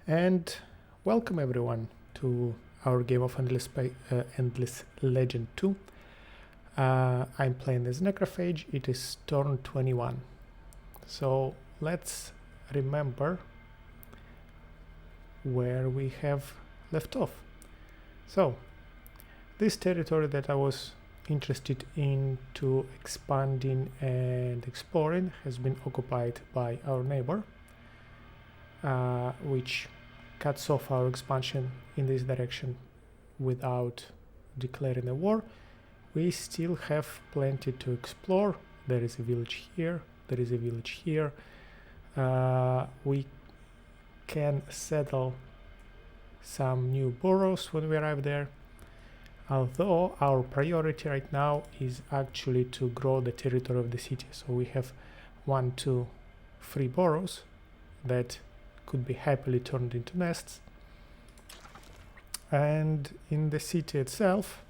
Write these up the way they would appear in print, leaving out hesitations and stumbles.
And welcome everyone to our game of Endless Legend 2. I'm playing as Necrophage. It is turn 21. So let's remember where we have left off. So this territory that I was interested in to expanding and exploring has been occupied by our neighbor, which cuts off our expansion in this direction without declaring a war. We still have plenty to explore. There is a village here, there is a village here. We can settle some new boroughs when we arrive there, although our priority right now is actually to grow the territory of the city. So we have 1, 2, 3 boroughs that could be happily turned into nests. And in the city itself,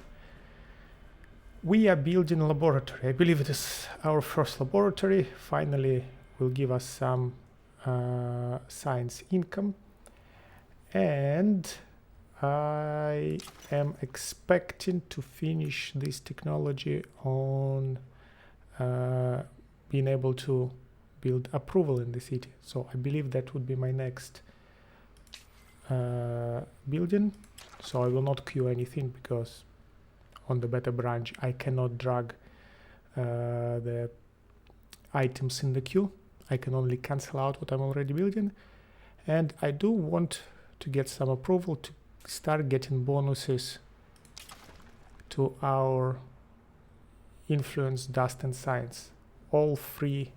we are building a laboratory. I believe it is our first laboratory. Finally will give us some science income, and I am expecting to finish this technology on being able to build approval in the city. So I believe that would be my next building. So I will not queue anything because on the beta branch I cannot drag the items in the queue. I can only cancel out what I'm already building, and I do want to get some approval to start getting bonuses to our influence, dust and science. All 3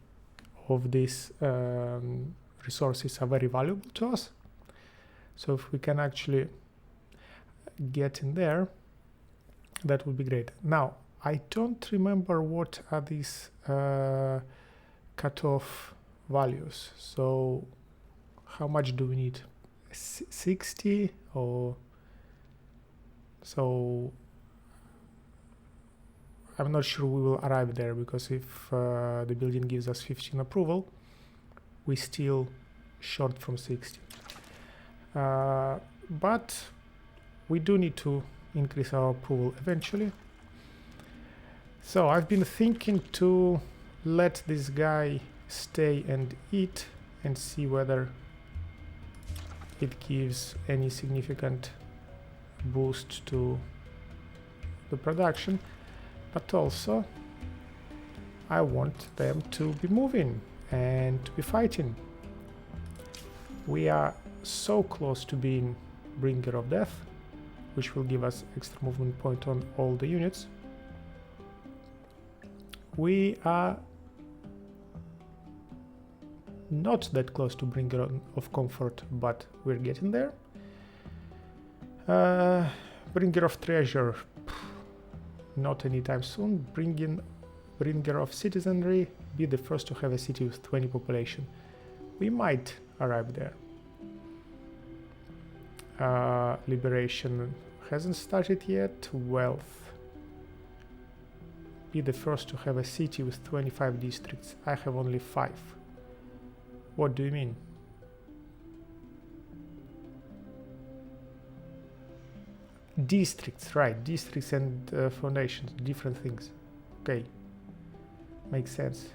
of these resources are very valuable to us, so if we can actually get in there, that would be great. Now I don't remember what are these cutoff values, so how much do we need? 60 or so? I'm not sure we will arrive there, because if the building gives us 15 approval, we still short from 60. But we do need to increase our approval eventually. So I've been thinking to let this guy stay and eat and see whether it gives any significant boost to the production. But also, I want them to be moving and to be fighting. We are so close to being Bringer of Death, which will give us extra movement point on all the units. We are not that close to Bringer of Comfort, but we're getting there. Bringer of Treasure, not anytime soon. Bringer of Citizenry, be the first to have a city with 20 population. We might arrive there. Liberation hasn't started yet. Wealth, be the first to have a city with 25 districts. I have only 5. What do you mean? Districts, right. Districts and foundations, different things. Okay, makes sense.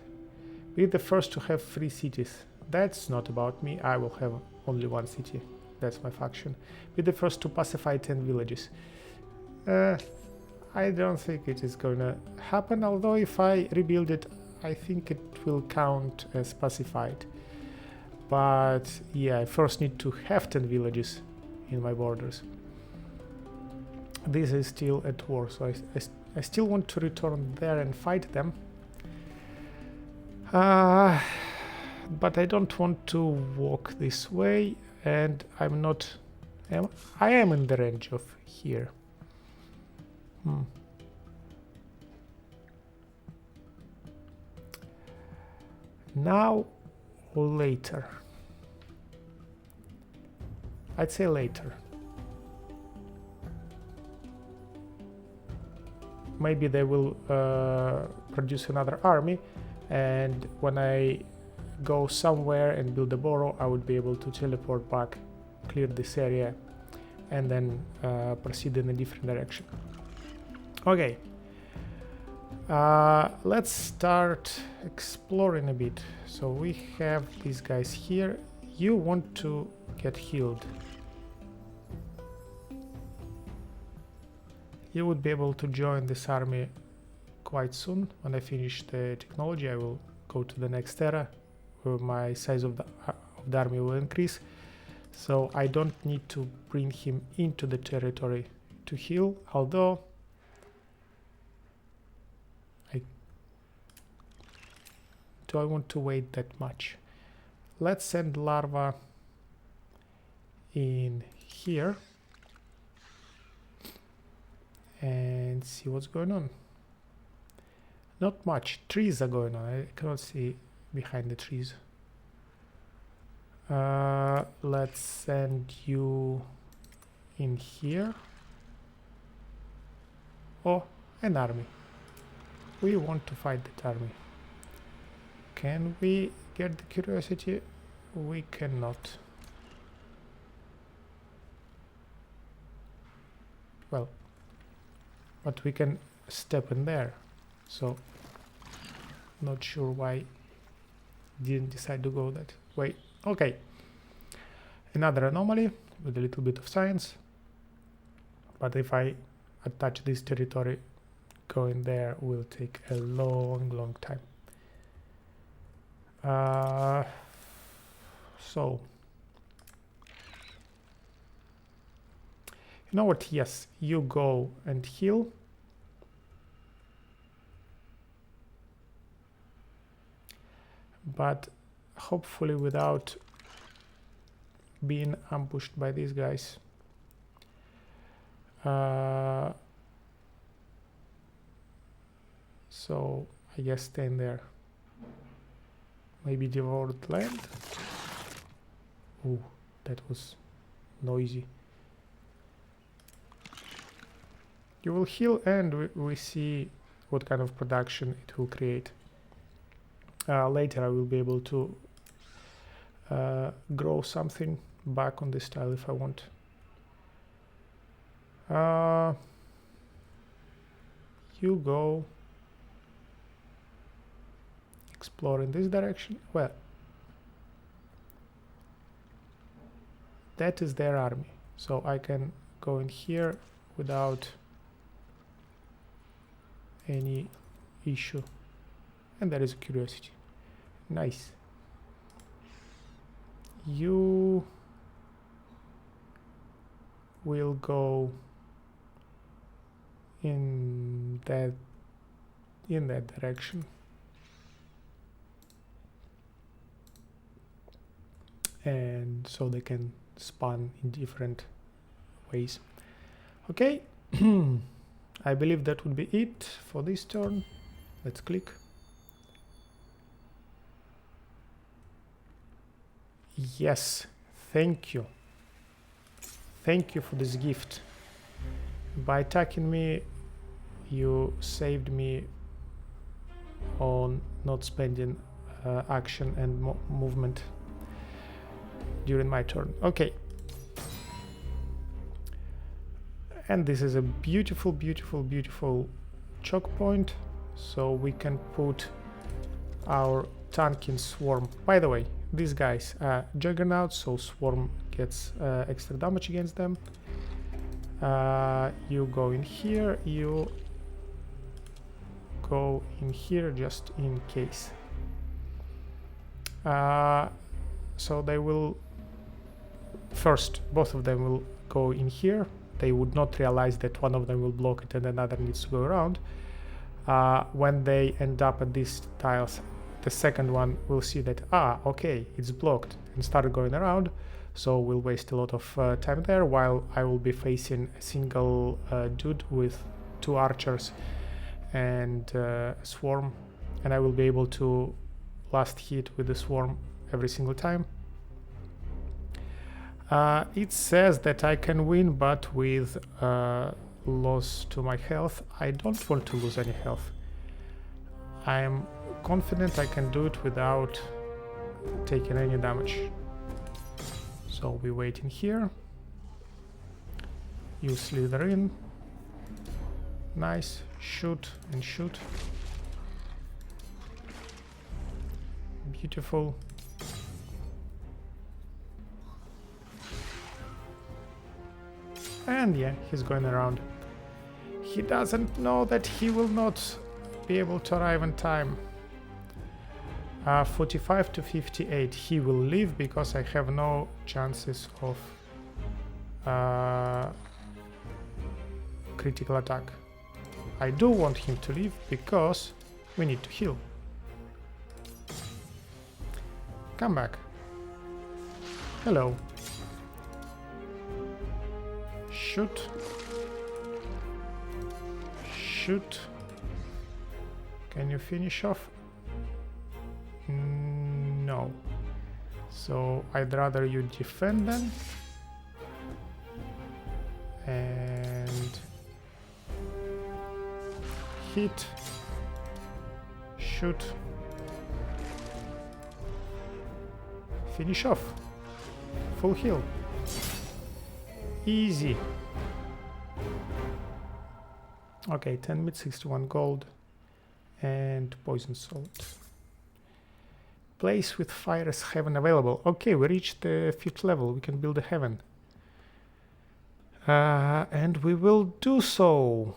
Be the first to have 3 cities. That's not about me. I will have only 1 city. That's my faction. Be the first to pacify 10 villages. I don't think it is gonna happen, although if I rebuild it, I think it will count as pacified. But yeah, I first need to have 10 villages in my borders. This is still at war, so I still want to return there and fight them. But I don't want to walk this way, and I'm not... I am in the range of here. Now or later? I'd say later. Maybe they will produce another army, and when I go somewhere and build a borough, I would be able to teleport back clear this area and then proceed in a different direction. Okay, let's start exploring a bit. So we have these guys here. You want to get healed. You would be able to join this army quite soon. When I finish the technology, I will go to the next era where my size of the army will increase. So I don't need to bring him into the territory to heal, although do I want to wait that much? Let's send larva in here and see what's going on. Not much. Trees are going on. I cannot see behind the trees. Let's send you in here. Oh, an army. We want to fight that army. Can we get the curiosity? We cannot. Well, but we can step in there. So, not sure why didn't decide to go that way. Okay, another anomaly with a little bit of science. But if I attach this territory, going there will take a long time. So, you know what? Yes, you go and heal. But hopefully without being ambushed by these guys. So I guess stay in there. Maybe devoured land. Ooh, that was noisy. You will heal and we see what kind of production it will create. Later I will be able to grow something back on this tile if I want. You go explore in this direction. Well, that is their army, so I can go in here without any issue. And there is a curiosity. Nice. You will go in that direction. And so they can spawn in different ways. Okay. I believe that would be it for this turn. Let's click. Yes, thank you. Thank you for this gift. By attacking me, you saved me on not spending action and movement during my turn. Okay. And this is a beautiful, beautiful, beautiful choke point. So we can put our tank in swarm. By the way, these guys are juggernauts, so swarm gets extra damage against them. You go in here, you go in here just in case. So they will first, both of them will go in here. They would not realize that one of them will block it and another needs to go around. When they end up at these tiles, the second one will see that, okay, it's blocked, and start going around. So we'll waste a lot of time there, while I will be facing a single dude with 2 archers and swarm, and I will be able to last hit with the swarm every single time. It says that I can win, but with loss to my health. I don't want to lose any health. I am confident I can do it without taking any damage. So we wait in here. You slither in. Nice. Shoot and shoot. Beautiful. And yeah, he's going around. He doesn't know that he will not be able to arrive in time. 45 to 58. He will leave because I have no chances of critical attack. I do want him to leave because we need to heal. Come back. Hello. Shoot. Shoot. Can you finish off? No. So I'd rather you defend them. And hit. Shoot. Finish off. Full heal. Easy. Okay, 10 mid, 61 gold, and poison salt. Place with fire as heaven available. Okay, we reached the 5th level. We can build a heaven. And we will do so.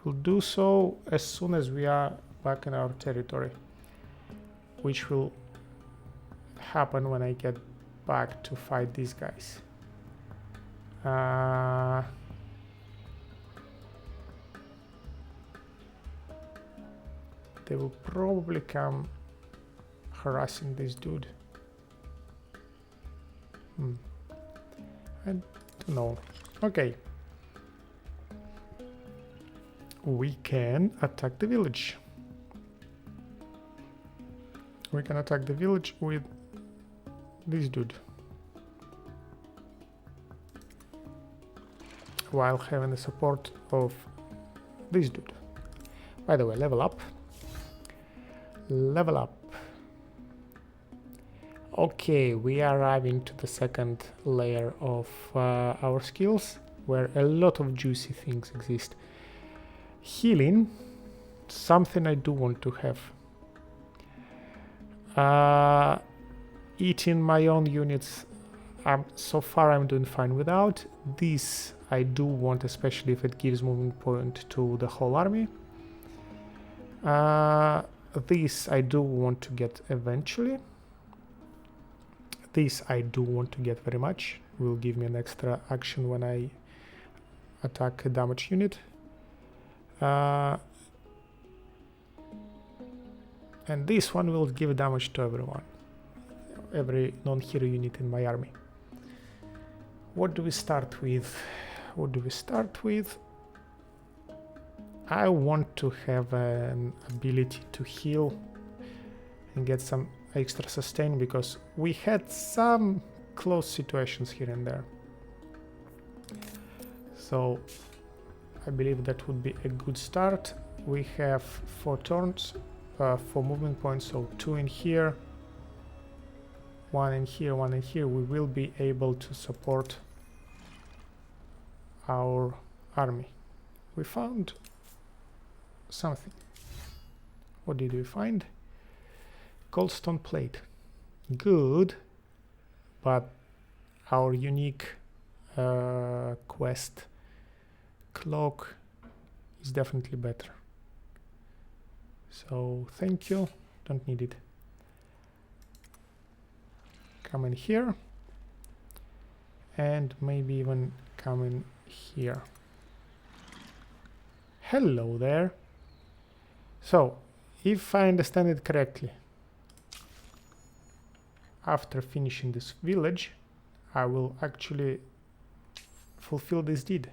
We'll do so as soon as we are back in our territory, which will happen when I get back to fight these guys. They will probably come harassing this dude. I don't know. Okay. We can attack the village. We can attack the village with this dude, while having the support of this dude. By the way, level up. Level up. Okay, we are arriving to the second layer of our skills, where a lot of juicy things exist. Healing, something I do want to have. Eating my own units, so far I'm doing fine without. This I do want, especially if it gives moving point to the whole army. This I do want to get eventually. This I do want to get very much. Will give me an extra action when I attack a damage unit. And this one will give damage to everyone. Every non-hero unit in my army. What do we start with? What do we start with? I want to have an ability to heal and get some extra sustain, because we had some close situations here and there. So I believe that would be a good start. We have 4 turns, 4 movement points, so 2 in here, 1 in here, 1 in here. We will be able to support our army. We found something. What did we find? Goldstone plate. Good, but our unique quest cloak is definitely better. So thank you, don't need it. Come in here, and maybe even come in here. Hello there. So, if I understand it correctly, after finishing this village, I will actually fulfill this deed.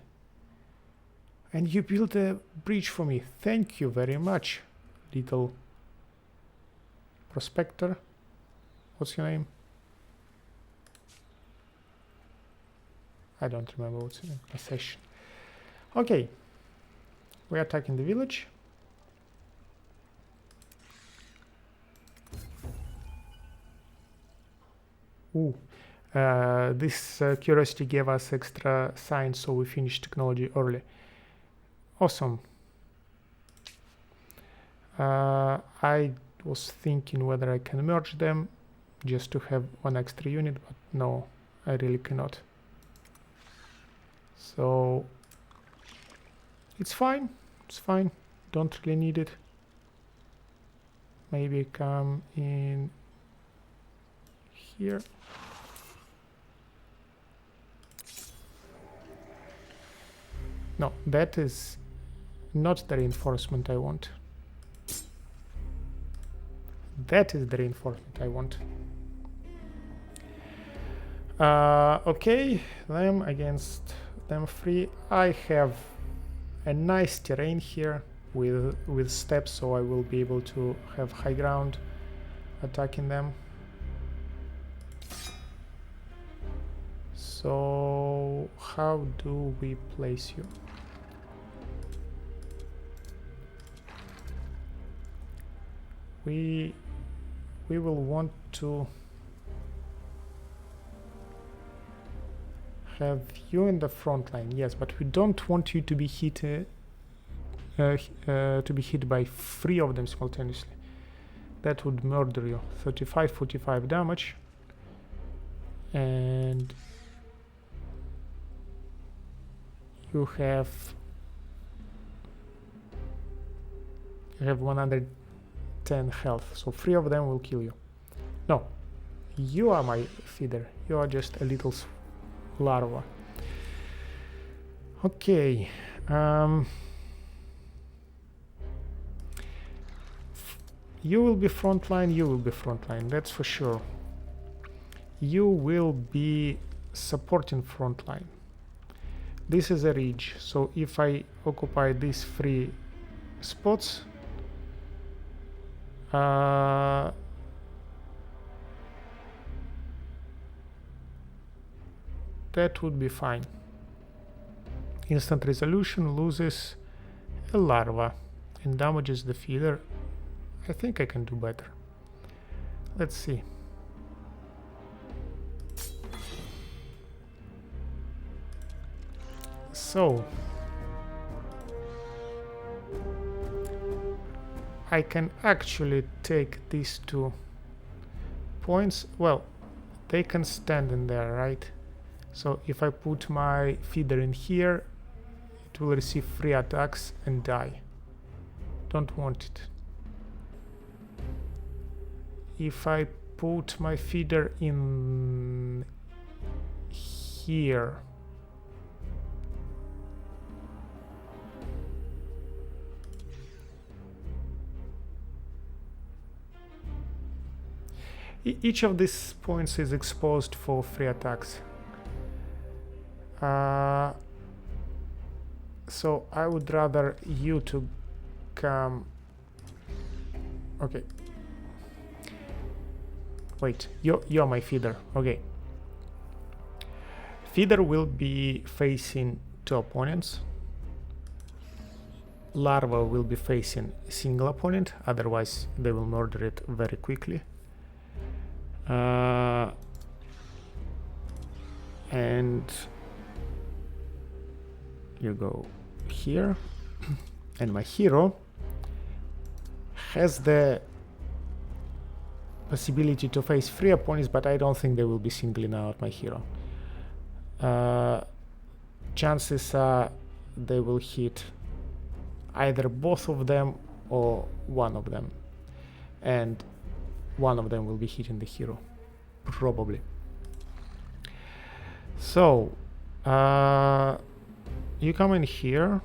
And you built a bridge for me. Thank you very much, little prospector. What's your name? I don't remember what's your name. Accession. Okay. We're attacking the village. Ooh. This curiosity gave us extra science, so we finished technology early. Awesome. I was thinking whether I can merge them just to have one extra unit, but no, I really cannot. So it's fine, don't really need it. Maybe come in here. No, that is not the reinforcement I want. That is the reinforcement I want. Okay, them against them 3. I have a nice terrain here with steps, so I will be able to have high ground attacking them. So how do we place you? We will want to have you in the front line, yes, but we don't want you to be hit by 3 of them simultaneously. That would murder you. 35, 45 damage, and you have 110 health, so 3 of them will kill you. No, you are my feeder. You are just a little larva. Okay. You will be frontline, you will be frontline, that's for sure. You will be supporting frontline. This is a ridge, so if I occupy these 3 spots, that would be fine. Instant resolution loses a larva and damages the feeder. I think I can do better. Let's see. So I can actually take these 2 points. Well, they can stand in there, right? So if I put my feeder in here, it will receive 3 attacks and die. Don't want it. If I put my feeder in here, each of these points is exposed for 3 attacks. So I would rather you to come. Okay. Wait, you're my feeder. Okay. Feeder will be facing 2 opponents. Larva will be facing a single opponent, otherwise they will murder it very quickly. And you go here, and my hero has the possibility to face 3 opponents, but I don't think they will be singling out my hero. Chances are they will hit either both of them or one of them, and one of them will be hitting the hero, probably. So you come in here,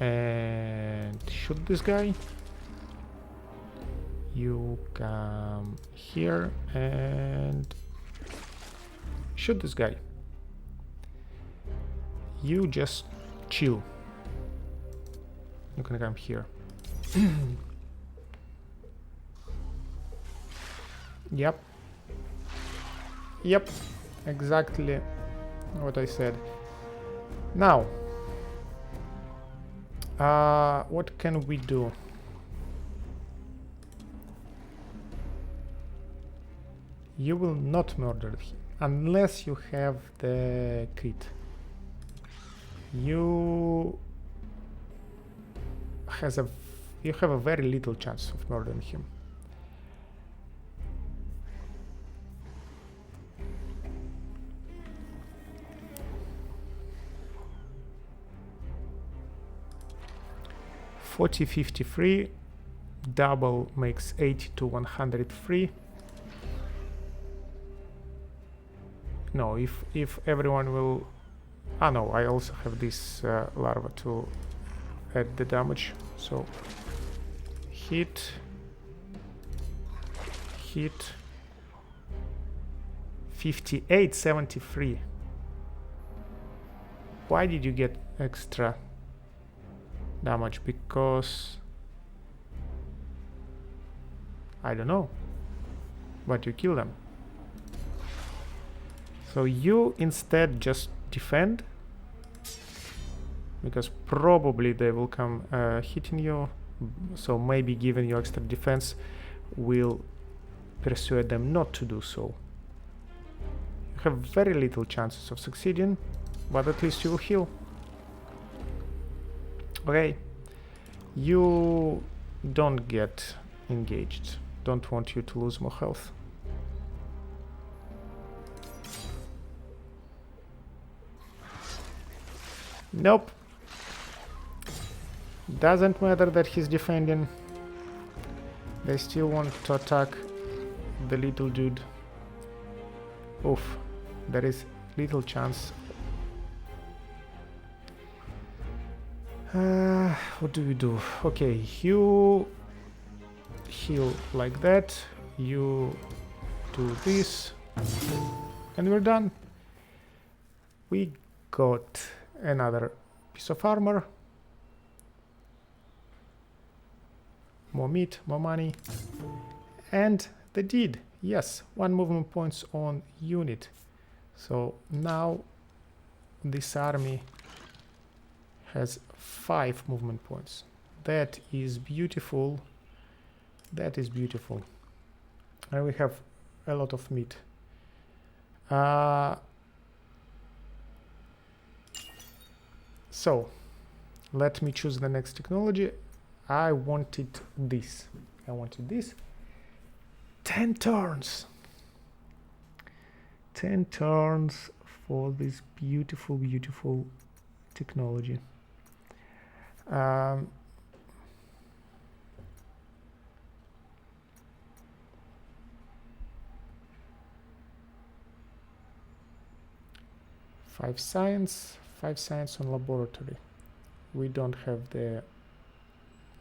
and shoot this guy. You come here and shoot this guy. You just chill. You can come here. Yep, exactly what I said. Now, what can we do? you will not murder him unless you have the crit. You have a very little chance of murdering him. $40, 53, double makes 80 to 103. No, if everyone will... Ah no, I also have this larva to add the damage. So hit, hit, 58, 73. Why did you get extra damage? Because I don't know, but you kill them. So you instead just defend, because probably they will come hitting you. So maybe giving you extra defense will persuade them not to do so. You have very little chances of succeeding, but at least you will heal. Okay, you don't get engaged. Don't want you to lose more health. Nope. Doesn't matter that he's defending. They still want to attack the little dude. Oof. There is little chance. What do we do? Okay, you heal like that. You do this. And we're done. We got another piece of armor. More meat, more money. And the deed. Yes, 1 movement points on unit. So now this army has 5 movement points. That is beautiful. That is beautiful. And we have a lot of meat. So let me choose the next technology. I wanted this. 10 turns. 10 turns for this beautiful, beautiful technology. 5 science, 5 science on laboratory. We don't have the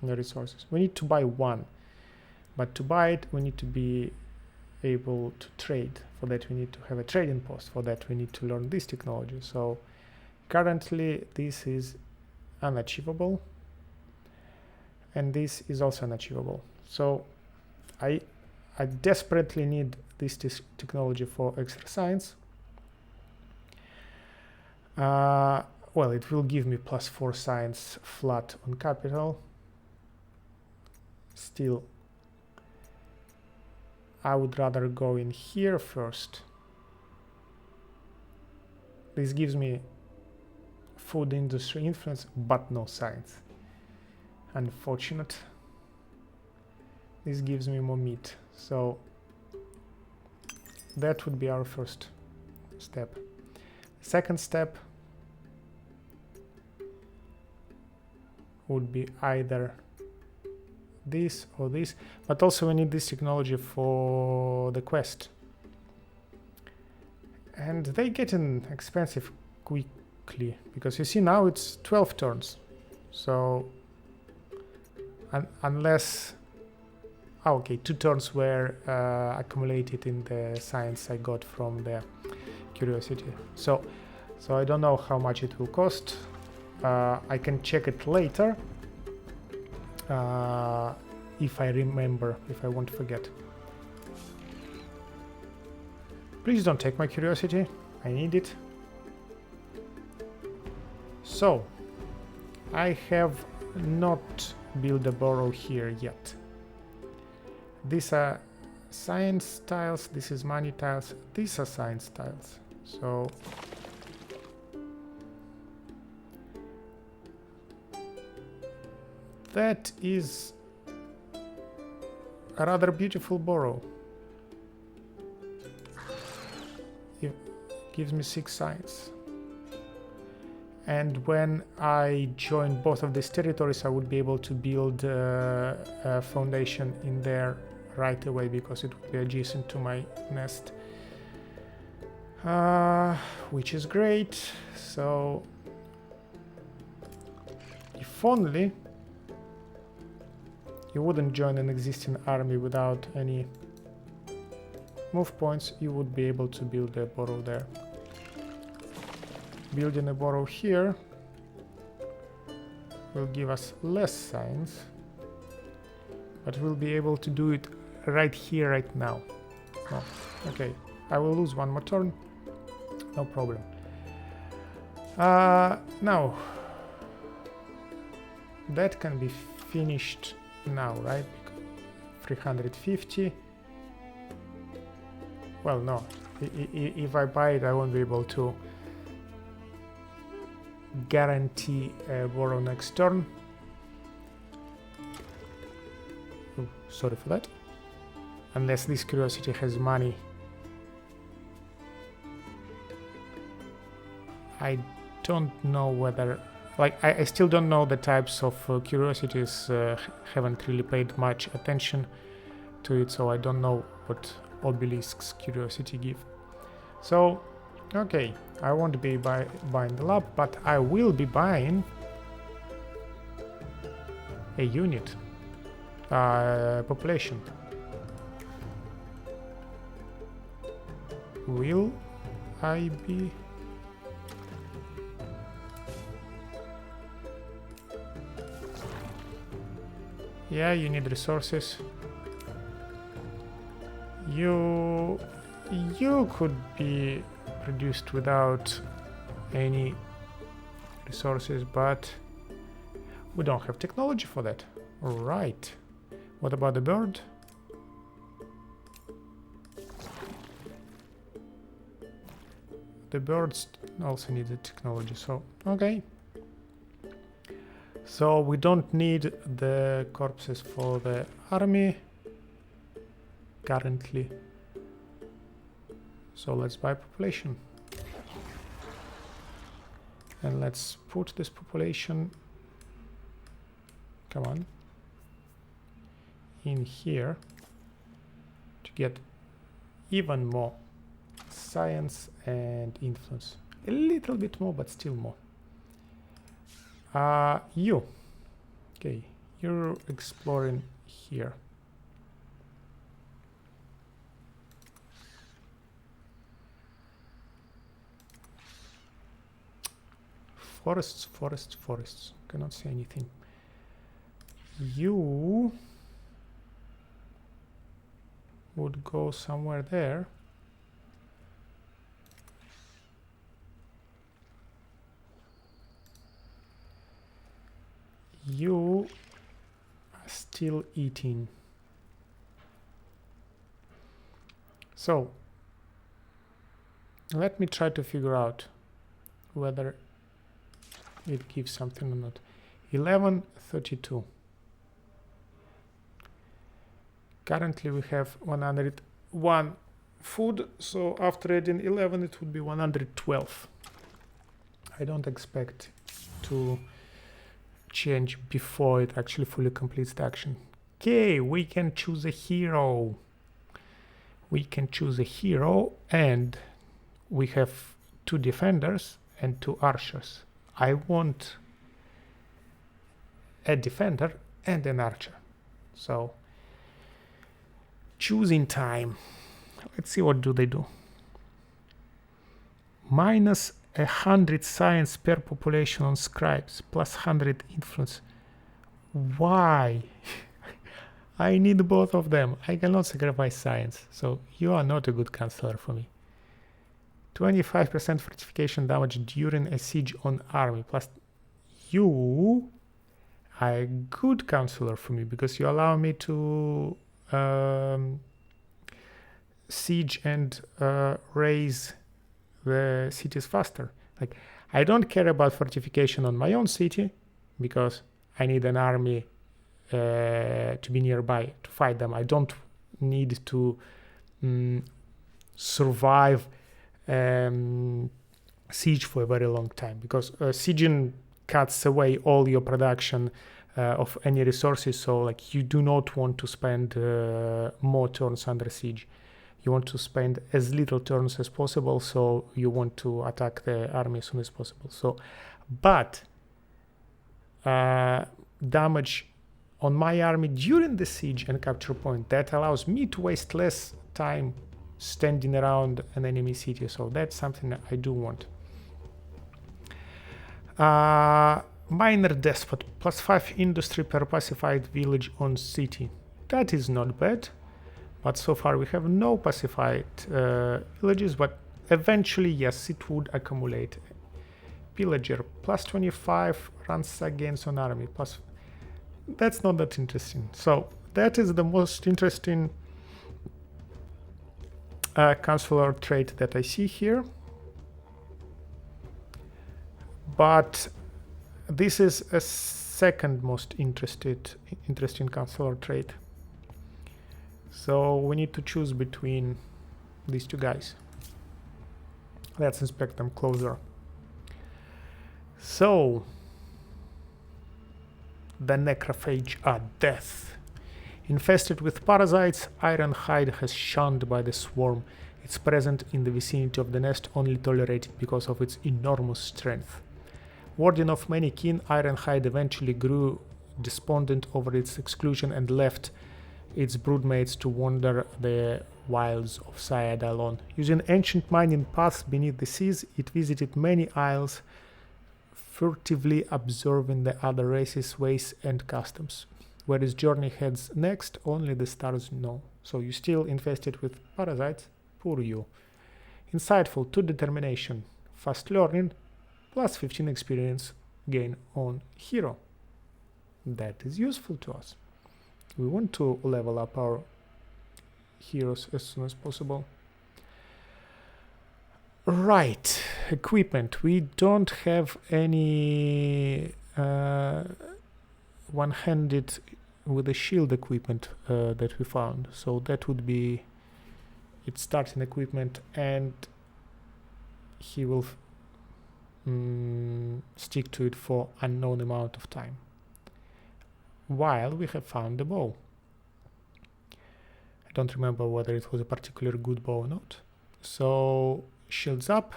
resources. We need to buy 1, but to buy it we need to be able to trade. For that we need to have a trading post. For that we need to learn this technology. So currently this is unachievable, and this is also unachievable. So I desperately need this technology for extra science. Well, it will give me +4 science flat on capital. Still, I would rather go in here first. This gives me food industry influence, but no science. Unfortunate. This gives me more meat. So that would be our first step. Second step would be either this or this, but also we need this technology for the quest. And they get expensive quickly, because you see now it's 12 turns. So unless... Oh, okay, 2 turns were accumulated in the science I got from the curiosity. So I don't know how much it will cost. I can check it later if I remember, if I won't forget. Please don't take my curiosity, I need it. So I have not built a burrow here yet. This science tiles, this is money tiles, these are science tiles. So that is a rather beautiful borough. It gives me 6 science. And when I join both of these territories, I would be able to build a foundation in there right away because it would be adjacent to my nest. Which is great. So if only you wouldn't join an existing army without any move points, you would be able to build a borough there. Building a borough here will give us less science, but we'll be able to do it right here, right now. Oh, okay, I will lose one more turn, no problem. Now, that can be finished now, right? 350. Well, no, if I buy it, I won't be able to guarantee a borough next turn. Oh, sorry for that. Unless this curiosity has money. I don't know whether... Like, I still don't know the types of curiosities. Haven't really paid much attention to it, so I don't know what obelisks curiosity give. So, okay, I won't be buying the lab, but I will be buying a unit, population. Will I be... Yeah, you need resources. You could be produced without any resources, but we don't have technology for that. Right. What about the bird? The birds also need the technology, so okay. So we don't need the corpses for the army currently. So let's buy population. And let's put this population, come on, in here to get even more science and influence. A little bit more, but still more. You. Okay, you're exploring here. Forests, forests, forests. Cannot say anything. You would go somewhere there. You are still eating. So let me try to figure out whether it gives something or not. 1132. Currently we have 101 food, so after adding 11 it would be 112. I don't expect to change before it actually fully completes the action. Okay, we can choose a hero. We can choose a hero, and we have 2 defenders and 2 archers. I want a defender and an archer. So choosing time. Let's see what do they do. Minus 100 science per population on scribes, plus 100 influence. Why? I need both of them. I cannot sacrifice science. So you are not a good counselor for me. 25% fortification damage during a siege on army. Plus you are a good counselor for me because you allow me to siege and raise the cities faster. Like, I don't care about fortification on my own city because I need an army to be nearby to fight them. I don't need to survive siege for a very long time, because sieging cuts away all your production of any resources. So like, you do not want to spend more turns under siege. You want to spend as little turns as possible, so you want to attack the army as soon as possible. So, but damage on my army during the siege and capture point, that allows me to waste less time standing around an enemy city. So that's something that I do want. Minor Despot, +5 industry per pacified village on city. That is not bad. But so far we have no pacified villages, but eventually, yes, it would accumulate. Pillager, +25, runs against an army, plus. That's not that interesting. So that is the most interesting consular trait that I see here. But this is a second most interesting consular trait. So we need to choose between these two guys. Let's inspect them closer. So the Necrophage are death. Infested with parasites, Ironhide has shunned by the swarm. Its presence in the vicinity of the nest only tolerated because of its enormous strength. Warden of many kin, Ironhide eventually grew despondent over its exclusion and left its broodmates to wander the wilds of Syad alone. Using ancient mining paths beneath the seas, it visited many isles, furtively observing the other races' ways and customs. Where his journey heads next, only the stars know. So you're still infested with parasites? Poor you. Insightful, 2 determination, fast learning, +15 experience gain on hero. That is useful to us. We want to level up our heroes as soon as possible. Right, equipment. We don't have any one-handed with a shield equipment that we found. So that would be its starting equipment, and he will stick to it for unknown amount of time. While we have found the bow. I don't remember whether it was a particularly good bow or not. So shields up,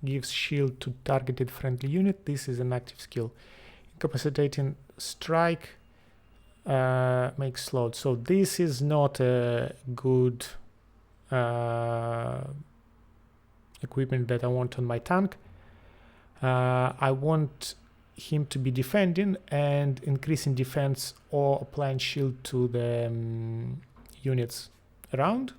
gives shield to targeted friendly unit. This is an active skill. Incapacitating strike, makes slowed. So this is not a good equipment that I want on my tank. I want him to be defending and increasing defense or applying shield to the units around.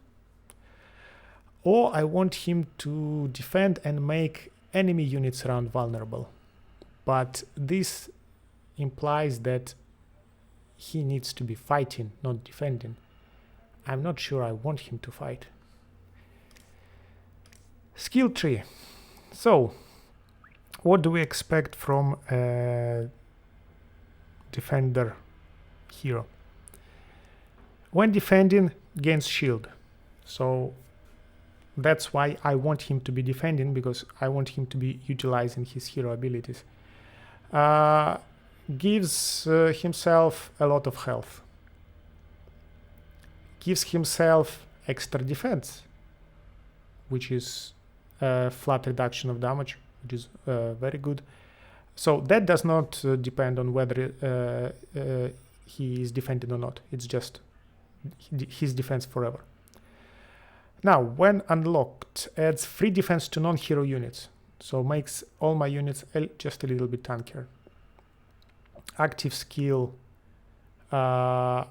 Or I want him to defend and make enemy units around vulnerable. But this implies that he needs to be fighting, not defending. I'm not sure I want him to fight. Skill tree. So, what do we expect from a defender hero? When defending, gains shield. So that's why I want him to be defending, because I want him to be utilizing his hero abilities. Gives himself a lot of health. Gives himself extra defense, which is a flat reduction of damage, which is very good. So that does not depend on whether he is defended or not. It's just his defense forever. Now, when unlocked, adds free defense to non-hero units. So makes all my units just a little bit tankier. Active skill, a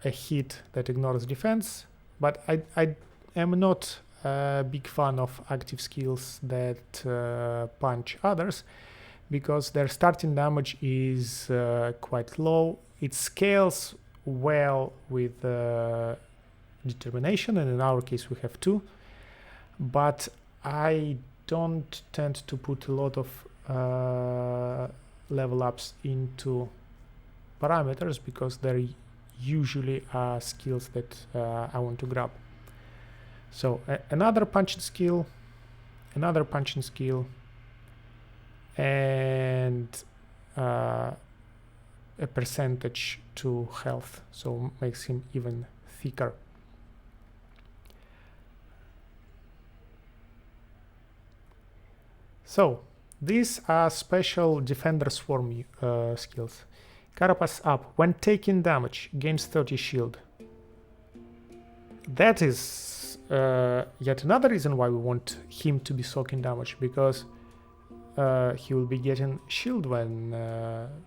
hit that ignores defense. But I am not a big fan of active skills that punch others, because their starting damage is quite low. It scales well with determination, and in our case we have 2. But I don't tend to put a lot of level ups into parameters because there usually are skills that I want to grab. So another punching skill, and a percentage to health, so makes him even thicker. So these are special defender swarm skills. Carapace up. When taking damage, gains 30 shield. That is yet another reason why we want him to be soaking damage, because he will be getting shield when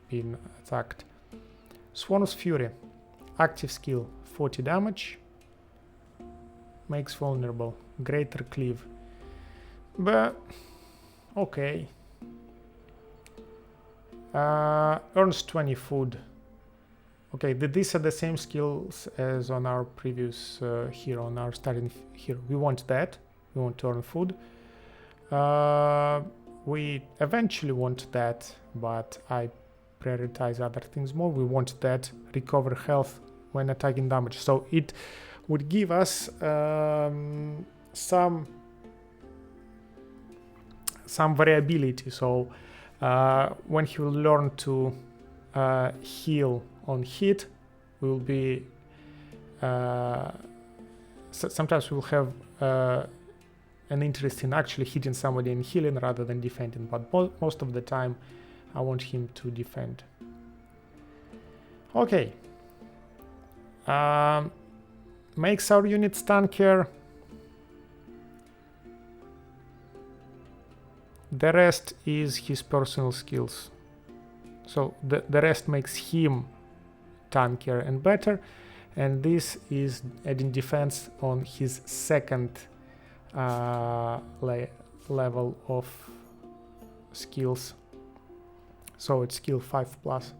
being attacked. Swarm's Fury. Active skill. 40 damage. Makes vulnerable. Greater cleave. But okay. Earns 20 food. Okay, these are the same skills as on our previous hero, on our starting hero. We want that. We want to earn food. We eventually want that, but I prioritize other things more. We want that. Recover health when attacking damage. So it would give us some variability. So when he will learn to heal on hit, we will be sometimes we'll have an interest in actually hitting somebody and healing rather than defending, but most of the time I want him to defend. Okay. Makes our units tankier. The rest is his personal skills. So the rest makes him tankier and better, and this is adding defense on his second level of skills. So it's skill 5+.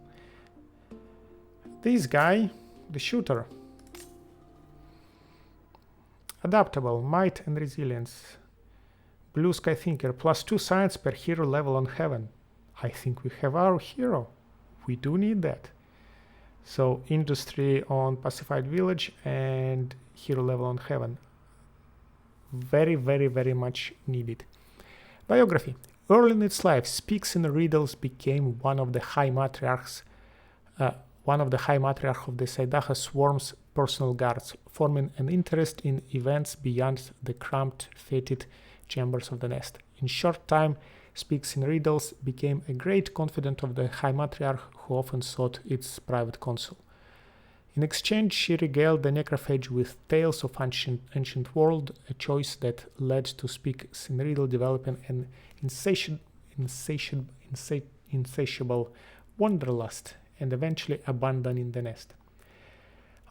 This guy, the shooter. Adaptable, might and resilience. Blue Sky Thinker, +2 science per hero level on heaven. I think we have our hero. We do need that. So industry on Pacified Village and hero level on heaven. Very, very, very much needed. Biography. Early in its life, Speaks in Riddles became one of the High Matriarchs of the Saidaha Swarm's personal guards, forming an interest in events beyond the cramped, fated chambers of the nest. In short time, Speaks in Riddles became a great confidant of the High Matriarch, who often sought its private counsel. In exchange, she regaled the Necrophage with tales of ancient world, a choice that led to Speaks in Riddle developing an insatiable wanderlust and eventually abandoning the nest.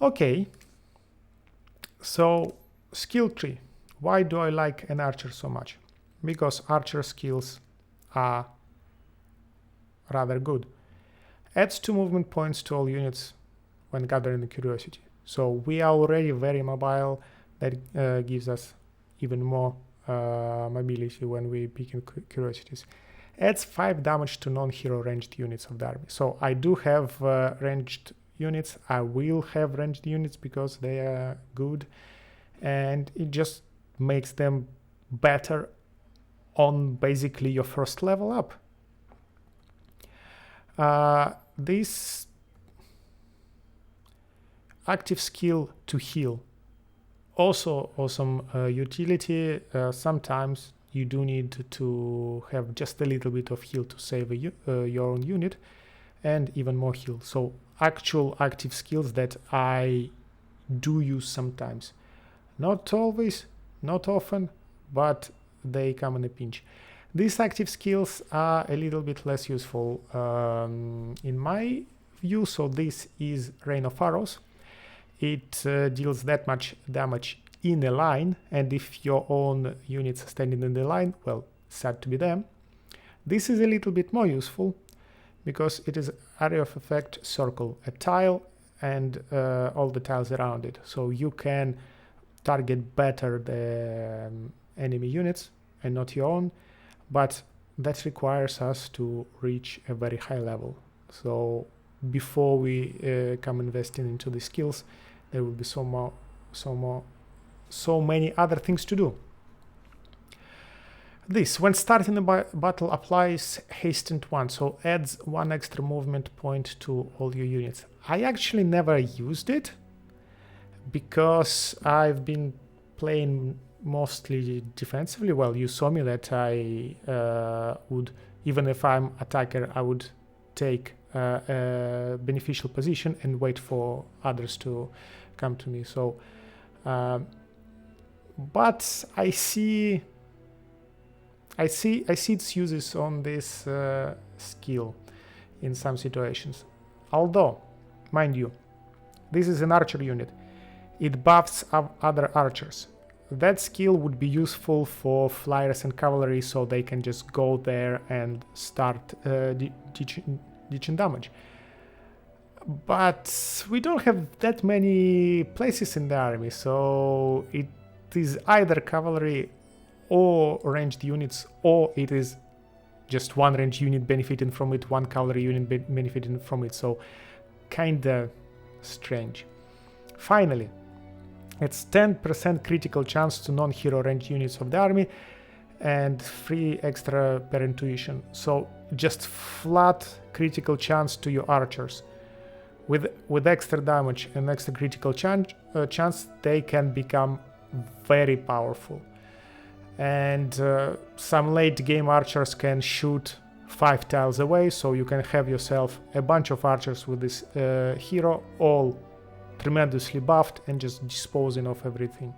Okay, so skill tree. Why do I like an archer so much? Because archer skills are rather good. Adds 2 movement points to all units when gathering the curiosity. So we are already very mobile. That gives us even more mobility when we pick curiosities. Adds 5 damage to non-hero ranged units of the army. So I do have ranged units. I will have ranged units because they are good, and it just makes them better on basically your first level up. This active skill to heal, also awesome utility. Sometimes you do need to have just a little bit of heal to save your own unit, and even more heal. So actual active skills that I do use sometimes. Not always, not often, but they come in a pinch. These active skills are a little bit less useful in my view. So this is Rain of Arrows. It deals that much damage in a line, and if your own units are standing in the line, well, sad to be them. This is a little bit more useful because it is area of effect circle, a tile and all the tiles around it. So you can target better the enemy units and not your own, but that requires us to reach a very high level. So before we come investing into the skills, there will be so many other things to do. This, when starting the battle, applies hastened 1, so adds 1 extra movement point to all your units. I actually never used it because I've been playing mostly defensively. Well, you saw me that I would, even if I'm attacker, I would take a beneficial position and wait for others to come to me. So, but I see its uses on this skill in some situations. Although, mind you, this is an archer unit. It buffs other archers. That skill would be useful for flyers and cavalry, so they can just go there and start ditching damage. But we don't have that many places in the army, so it is either cavalry or ranged units, or it is just one ranged unit benefiting from it, one cavalry unit benefiting from it, so kinda strange. Finally, it's 10% critical chance to non-hero ranged units of the army and 3 extra per intuition, so just flat critical chance to your archers. With extra damage and extra critical chance, they can become very powerful. And some late game archers can shoot 5 tiles away, so you can have yourself a bunch of archers with this hero, all tremendously buffed and just disposing of everything.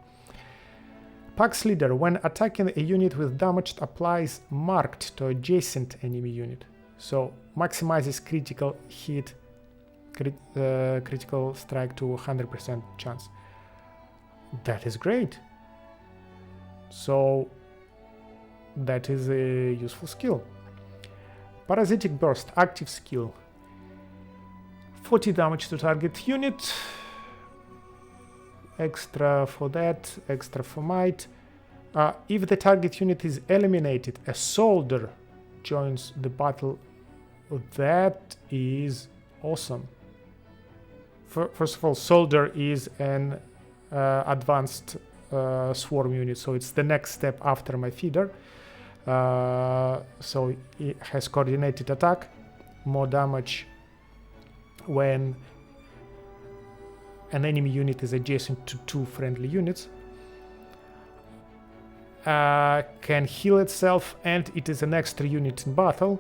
Pax Leader, when attacking a unit with damage, applies marked to adjacent enemy unit, so maximizes critical hit, critical strike to 100% chance. That is great. So that is a useful skill. Parasitic Burst, active skill. 40 damage to target unit. Extra for that, extra for might. If the target unit is eliminated, a soldier joins the battle. That is awesome. First of all, soldier is an advanced swarm unit, so it's the next step after my feeder. So it has coordinated attack, more damage when an enemy unit is adjacent to 2 friendly units, can heal itself, and it is an extra unit in battle,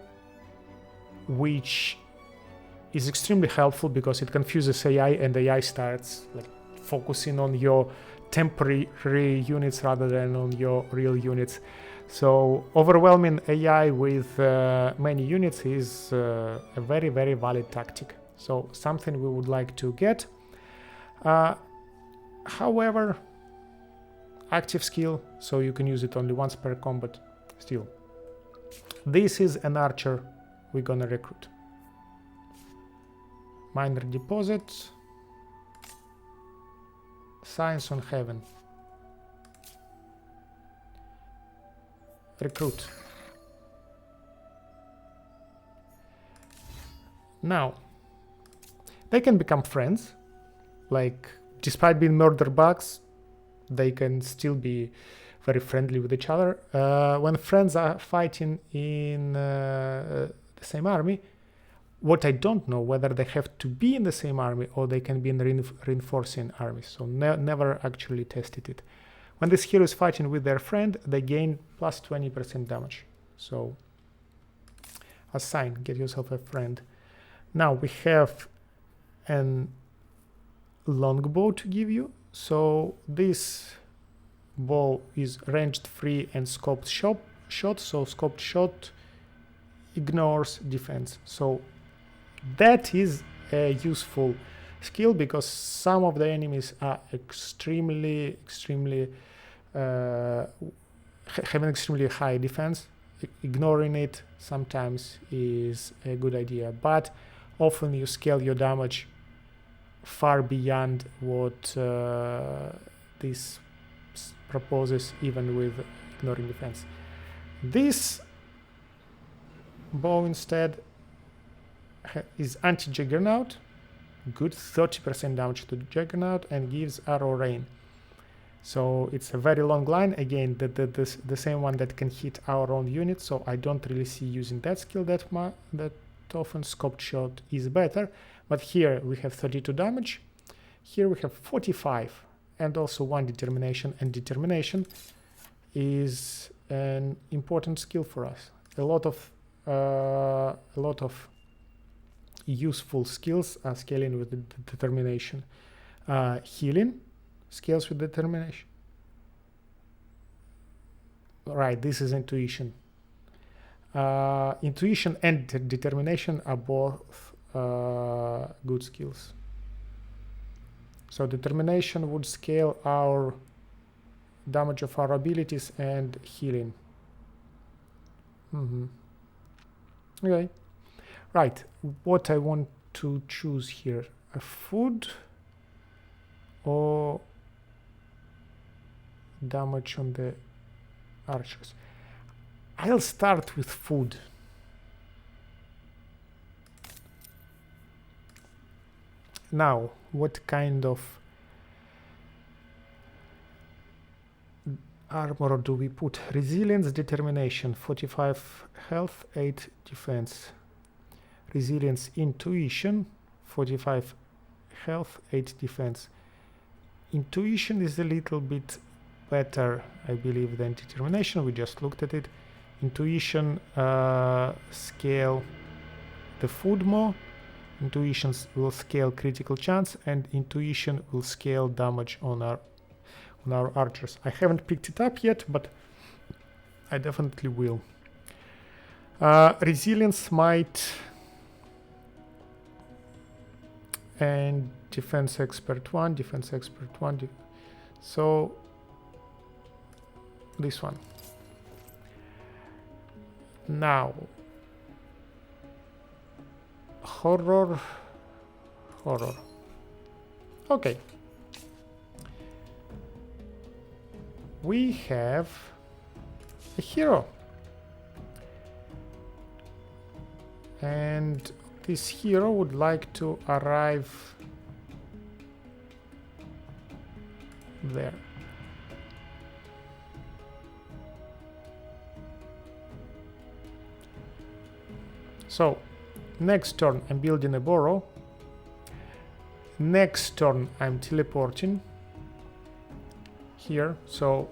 which is extremely helpful because it confuses AI, and AI starts like focusing on your temporary units rather than on your real units. So overwhelming AI with many units is a very, very valid tactic. So something we would like to get. However, active skill, so you can use it only once per combat still. This is an archer we're gonna recruit. Minor deposit. Science on Heaven. Recruit. Now, they can become friends. Like, despite being murder bugs, they can still be very friendly with each other. When friends are fighting in the same army, what I don't know, whether they have to be in the same army or they can be in reinforcing armies. So never actually tested it. When this hero is fighting with their friend, they gain plus 20% damage. So assign, get yourself a friend. Now we have an longbow to give you. So this bow is ranged 3 and scoped shot. So scoped shot ignores defense. So that is a useful skill because some of the enemies are extremely have an extremely high defense. Ignoring it sometimes is a good idea, but often you scale your damage far beyond what this proposes even with ignoring defense. This bow instead is anti-Juggernaut, good, 30% damage to the Juggernaut, and gives arrow rain. So it's a very long line, again the same one that can hit our own unit, so I don't really see using that skill that often. Scoped shot is better, but here we have 32 damage, here we have 45, and also 1 determination, and determination is an important skill for us. A lot of useful skills are scaling with the determination. Healing scales with determination. Right, this is intuition. Intuition and determination are both good skills. So determination would scale our damage of our abilities and healing. Okay. Right, what I want to choose here, a food or damage on the archers. I'll start with food. Now, what kind of armor do we put? Resilience, determination, 45 health, 8 defense. Resilience, intuition, 45 health, 8 defense. Intuition is a little bit better, I believe, than determination. We just looked at it. Intuition scale the food more. Intuition will scale critical chance, and intuition will scale damage on our archers. I haven't picked it up yet, but I definitely will. Resilience, might, and defense expert 1, defense expert 1. So this one. Now, horror. Okay. We have a hero. And this hero would like to arrive there. So, next turn I'm building a burrow. Next turn I'm teleporting here. So,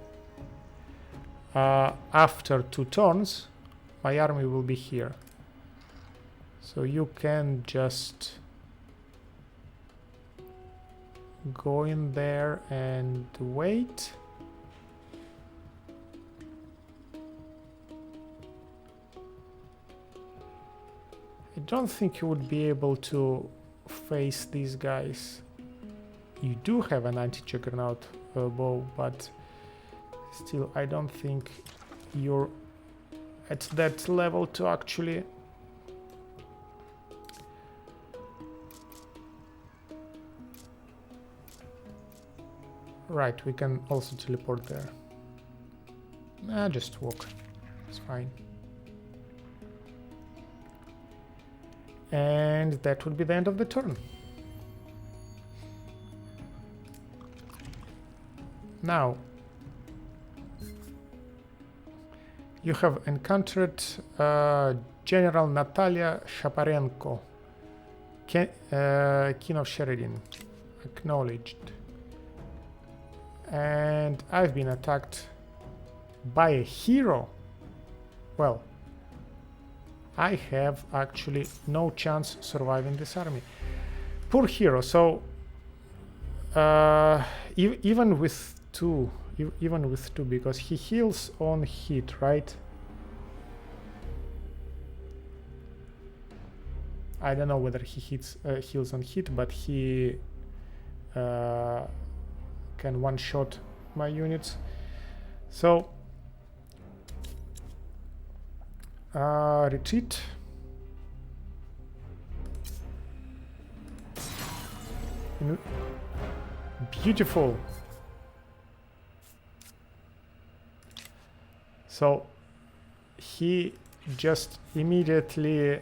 after 2 turns, my army will be here. So you can just go in there and wait. I don't think you would be able to face these guys. You do have an anti-Juggernaut bow, but still I don't think you're at that level to actually right, we can also teleport there. Nah, just walk. It's fine. And that would be the end of the turn. Now, you have encountered General Natalia Shaparenko, King of Sheridan. Acknowledged. And I've been attacked by a hero. Well, I have actually no chance surviving this army. Poor hero. So even with two, because he heals on hit, right? I don't know whether he heals on hit, but he can one-shot my units. So retreat. Beautiful. So he just immediately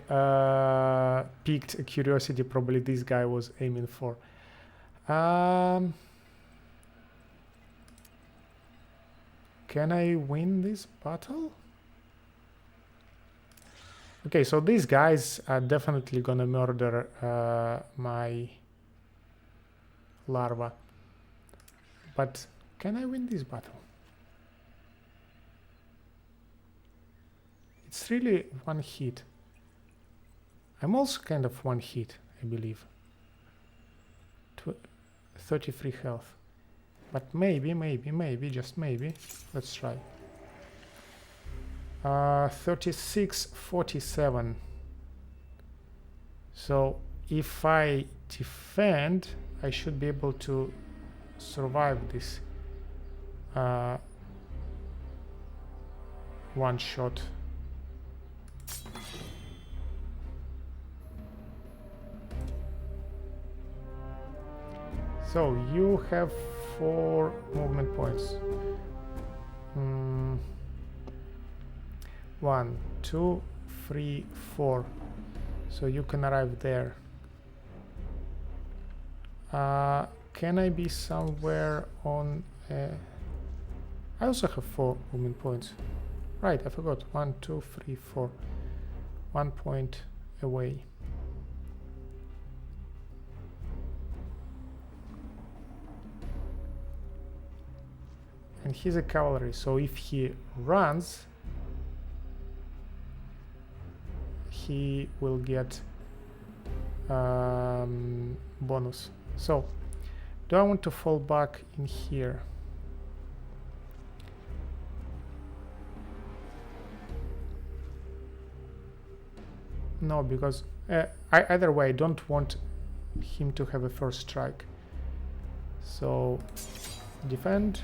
picked a curiosity probably this guy was aiming for. Can I win this battle? Okay, so these guys are definitely gonna murder my larva. But can I win this battle? It's really one hit. I'm also kind of one hit, I believe. 33 health. But maybe, just maybe. Let's try. 36, 47. So if I defend, I should be able to survive this one shot. So you have 4 movement points. 1, 2, 3, 4. So you can arrive there. Can I be somewhere on? I also have 4 movement points. Right, I forgot. 1, 2, 3, 4. 1 point away. And he's a cavalry, so if he runs, he will get bonus. So, do I want to fall back in here? No, because either way, I don't want him to have a first strike. So, defend.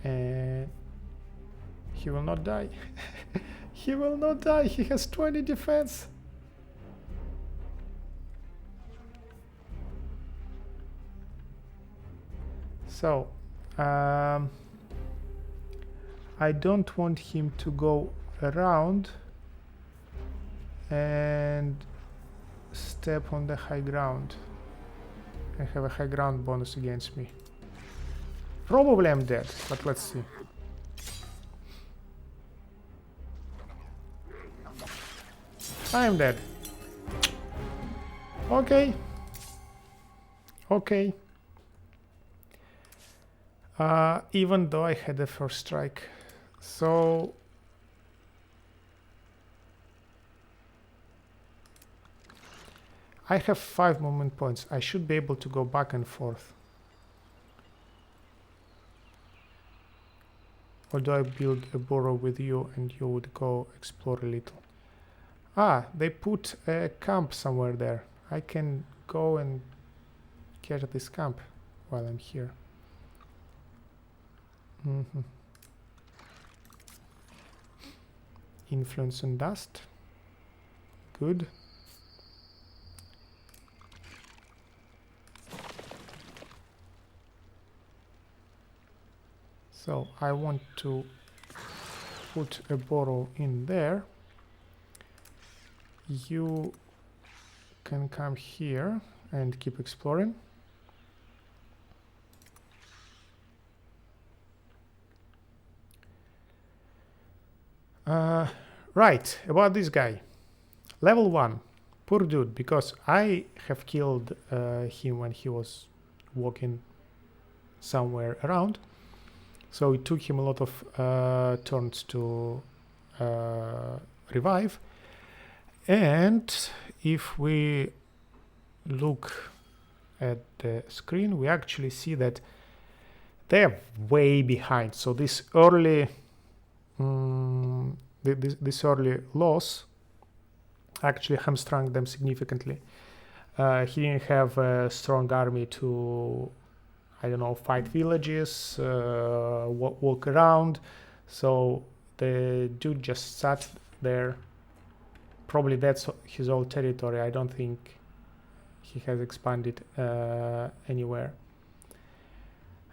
And he will not die. He will not die. He has 20 defense. So, I don't want him to go around and step on the high ground. I have a high ground bonus against me. Probably I'm dead, but let's see. I'm dead. Okay. Okay. Even though I had the first strike. So... I have 5 movement points. I should be able to go back and forth. Or do I build a burrow with you and you would go explore a little? Ah, they put a camp somewhere there. I can go and get this camp while I'm here. Influence and dust. Good. So I want to put a burrow in there. You can come here and keep exploring. Right, about this guy. Level 1. Poor dude, because I have killed him when he was walking somewhere around. So it took him a lot of turns to revive. And if we look at the screen, we actually see that they are way behind. So this early this early loss actually hamstrung them significantly. He didn't have a strong army to, I don't know, fight villages, walk around. So the dude just sat there. Probably that's his old territory. I don't think he has expanded anywhere.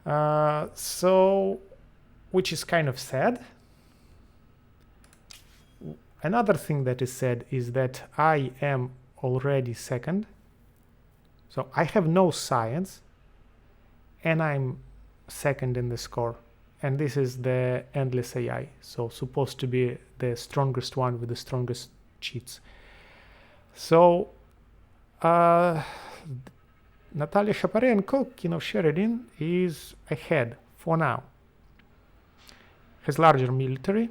So, which is kind of sad. Another thing that is sad is that I am already second. So I have no science and I'm second in the score. And this is the endless AI. So supposed to be the strongest one with the strongest cheats. So Natalia Shaparenko, King of Sheridan, is ahead for now. Has larger military,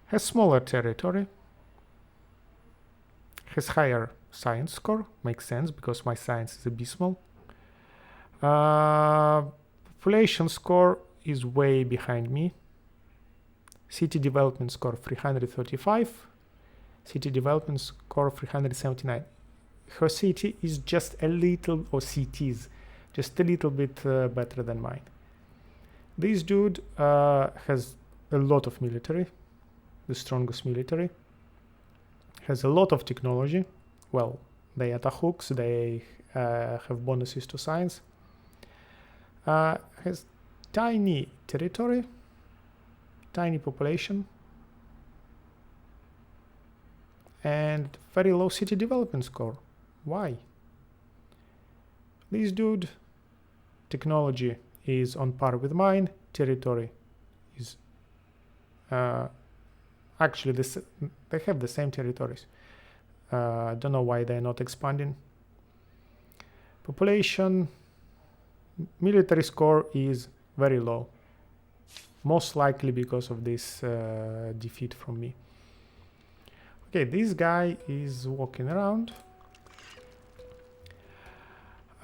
has smaller territory, has higher science score, makes sense because my science is abysmal. Population score is way behind me. City development score 335, city development score 379. Her city is just a little, or cities, just a little bit better than mine. This dude has a lot of military, the strongest military, has a lot of technology. Well, they attack hooks, they have bonuses to science. Has tiny territory, tiny population, and very low city development score. Why? This dude, technology is on par with mine, territory is actually they have the same territories. Don't know why they're not expanding. Population, military score is very low, most likely because of this defeat from me. Okay, this guy is walking around.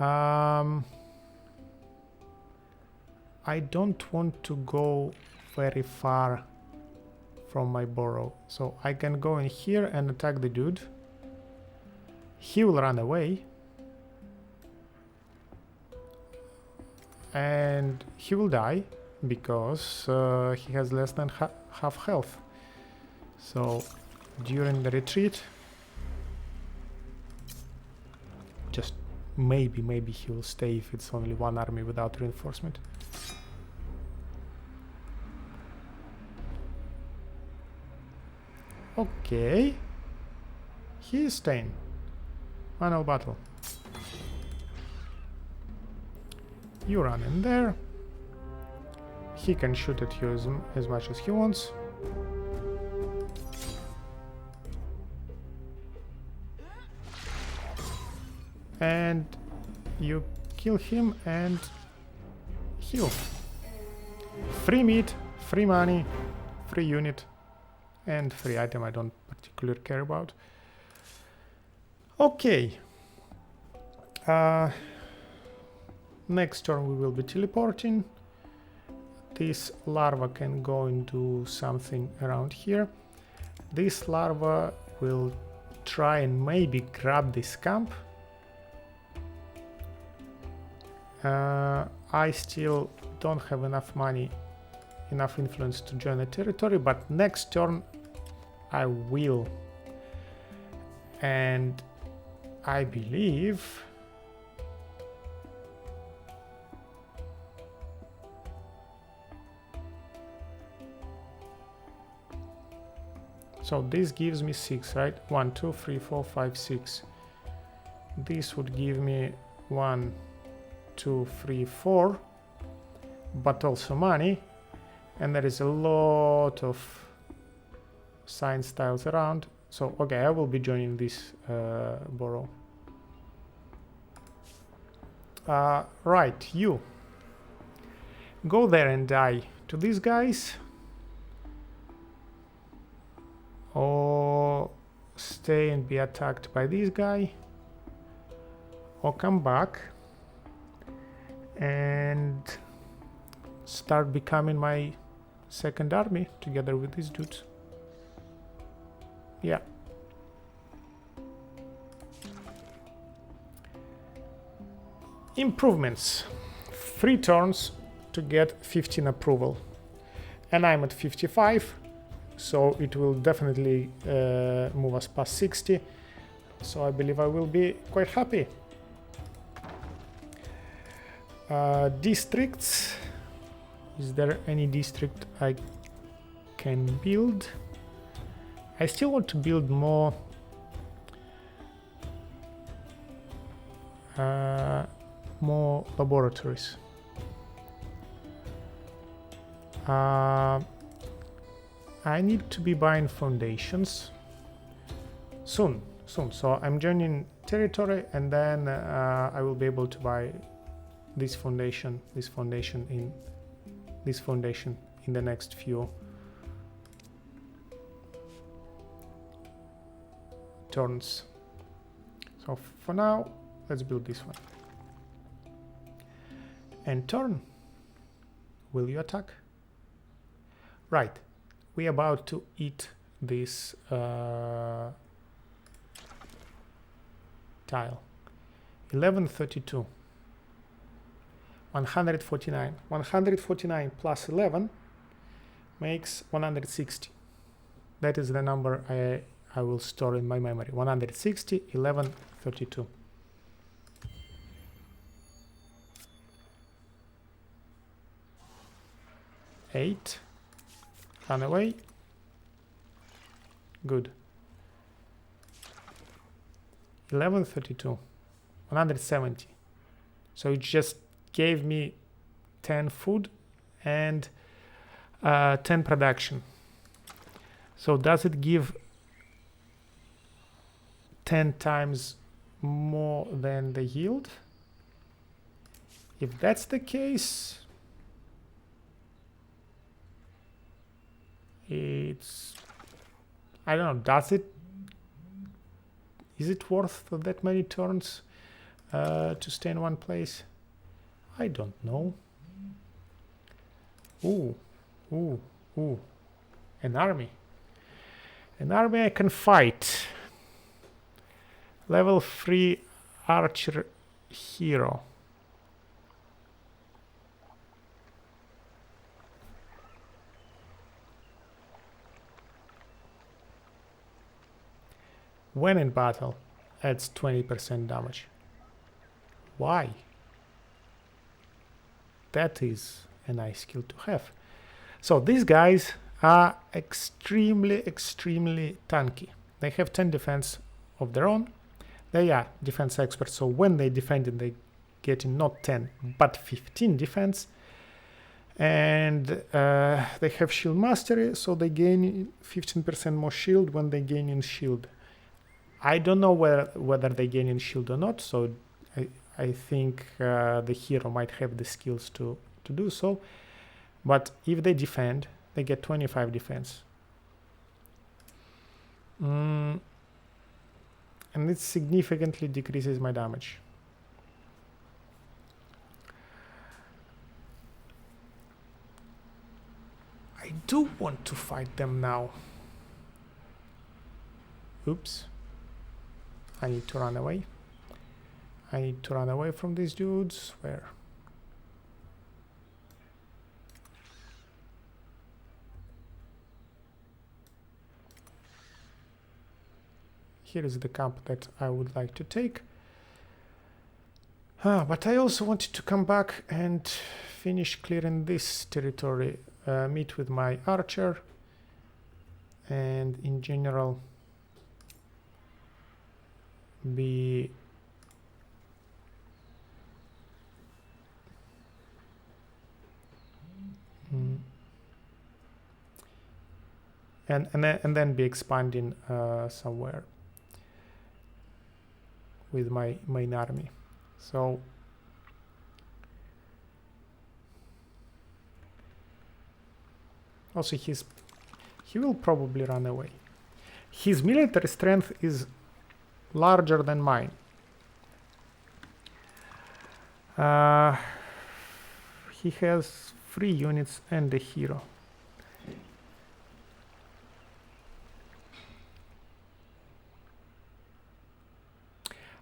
I don't want to go very far from my borough, so I can go in here and attack the dude. He will run away and he will die because he has less than half health. So during the retreat, just maybe he will stay if it's only one army without reinforcement. Okay, he is staying. Final battle. You run in there. He can shoot at you as much as he wants. And you kill him and heal. Free meat, free money, free unit, and free item I don't particularly care about. Okay. Next turn we will be teleporting. This larva can go and do something around here. This larva will try and maybe grab this camp. I still don't have enough money, enough influence to join the territory, but next turn I will. And I believe so this gives me 6, right? 1, 2, 3, 4, 5, 6. This would give me 1, 2, 3, 4, but also money, and there is a lot of science tiles around. So okay, I will be joining this borough. Right, you go there and die to these guys, or stay and be attacked by this guy, or come back and start becoming my second army together with these dudes. Yeah. Improvements. 3 turns to get 15 approval. And I'm at 55, so it will definitely move us past 60. So I believe I will be quite happy. Districts. Is there any district I can build? I still want to build more more laboratories. I need to be buying foundations soon. So I'm joining territory, and then I will be able to buy this foundation in the next few turns. So for now, let's build this one. And turn. Will you attack? Right. We're about to eat this tile. 1132. 149. 149 plus 11 makes 160. That is the number I will store in my memory. 160, 11, 32. Eight. Run away. Good. 1132. 170. So it just gave me 10 food and 10 production. So does it give 10 times more than the yield? If that's the case, it's, I don't know, is it worth that many turns to stay in one place? I don't know. Ooh. An army. An army I can fight. Level 3 archer hero. When in battle, adds 20% damage. Why? That is a nice skill to have. So these guys are extremely tanky. They have 10 defense of their own. They are defense experts, so when they defend, they get in not 10 but 15 defense. And they have shield mastery, so they gain 15% more shield when they gain in shield. I don't know whether they gain in shield or not, so I think the hero might have the skills to do so. But if they defend, they get 25 defense. And it significantly decreases my damage. I do want to fight them now. Oops. I need to run away. I need to run away from these dudes. Where? Here is the camp that I would like to take. But I also wanted to come back and finish clearing this territory, meet with my archer, and in general be and then be expanding somewhere with my main army. So also he will probably run away. His military strength is larger than mine. He has 3 units and a hero.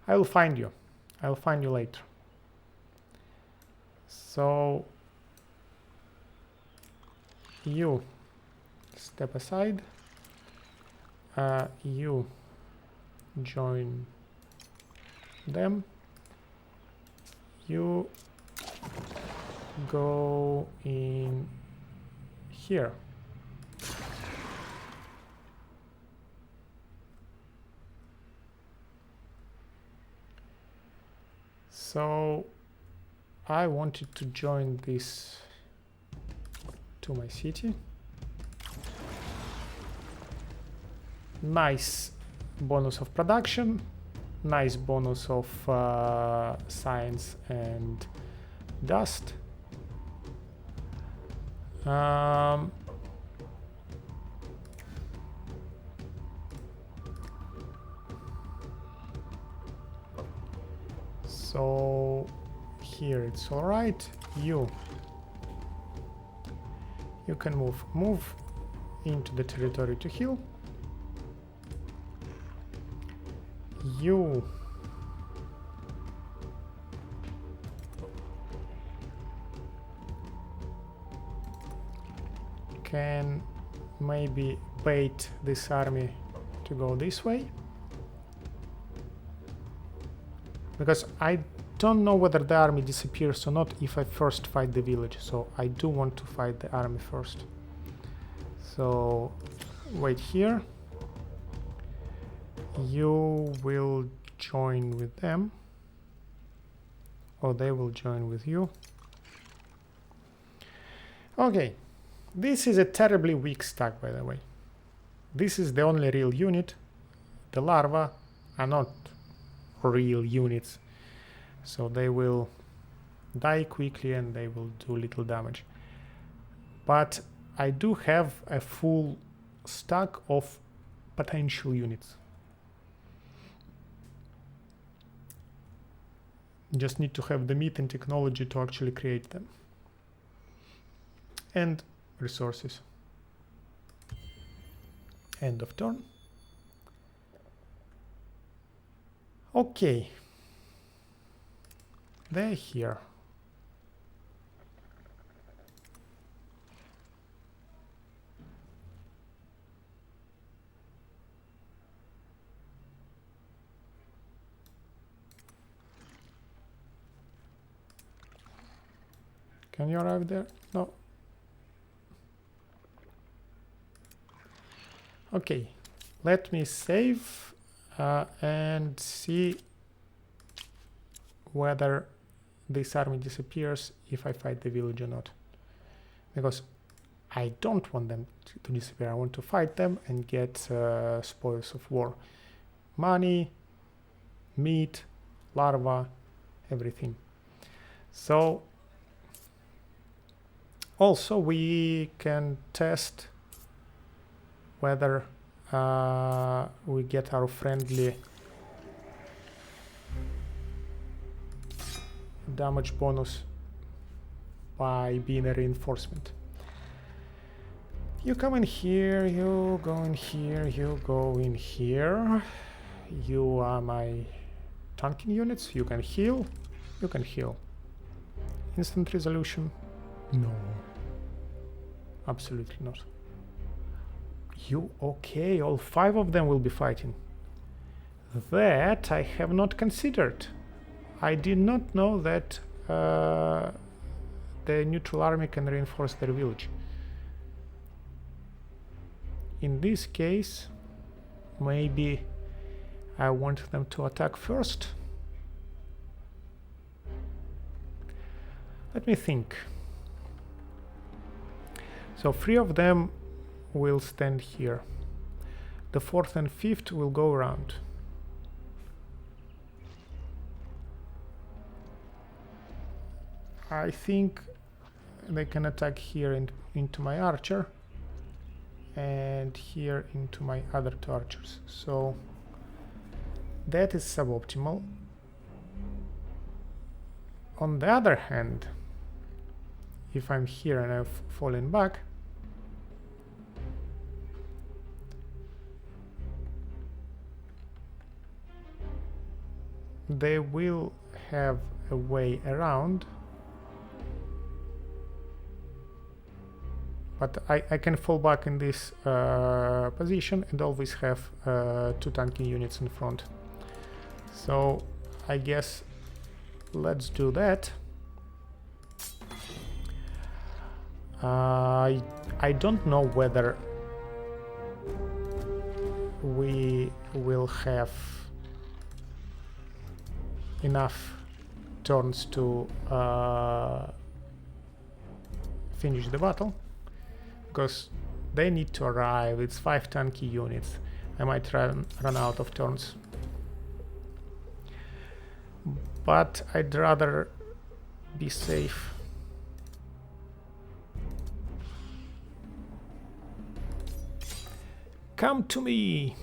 I will find you. I will find you later. So you step aside. You join them. You go in here. So I wanted to join this to my city. Nice bonus of production, nice bonus of science and dust. So here it's all right. You can move into the territory to heal. You can maybe bait this army to go this way, because I don't know whether the army disappears or not if I first fight the village, so I do want to fight the army first. So wait here. You will join with them, or they will join with you. Okay, this is a terribly weak stack, by the way. This is the only real unit. The larvae are not real units, so they will die quickly and they will do little damage. But I do have a full stack of potential units. Just need to have the meat and technology to actually create them. And resources. End of turn. Okay. They're here. Can you arrive there? No. Okay, let me save and see whether this army disappears if I fight the village or not. Because I don't want them to disappear. I want to fight them and get spoils of war. Money, meat, larva, everything. So also we can test whether we get our friendly damage bonus by being a reinforcement. You come in here, you go in here, you go in here. You are my tanking units. You can heal. You can heal. Instant resolution? No. Absolutely not. You okay? All 5 of them will be fighting. That I have not considered. I did not know that the neutral army can reinforce their village. In this case, maybe I want them to attack first. Let me think. So 3 of them will stand here. The 4th and 5th will go around. I think they can attack here into my archer and here into my other 2 archers. So that is suboptimal. On the other hand, if I'm here and I've fallen back, they will have a way around, but I can fall back in this position and always have 2 tanking units in front. So I guess let's do that. I don't know whether we will have enough turns to finish the battle, because they need to arrive. It's 5 tanky units. I might run out of turns, but I'd rather be safe. Come to me!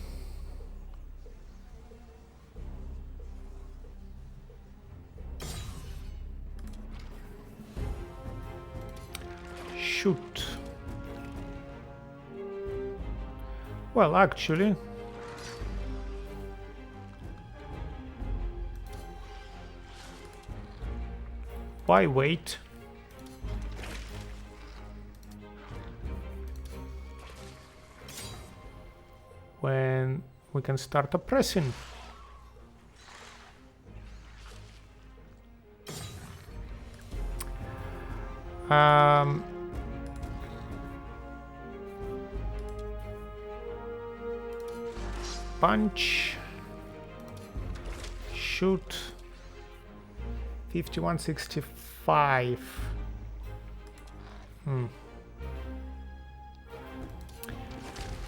Shoot. Well, actually, why wait? When we can start oppressing. Punch, shoot, 5165.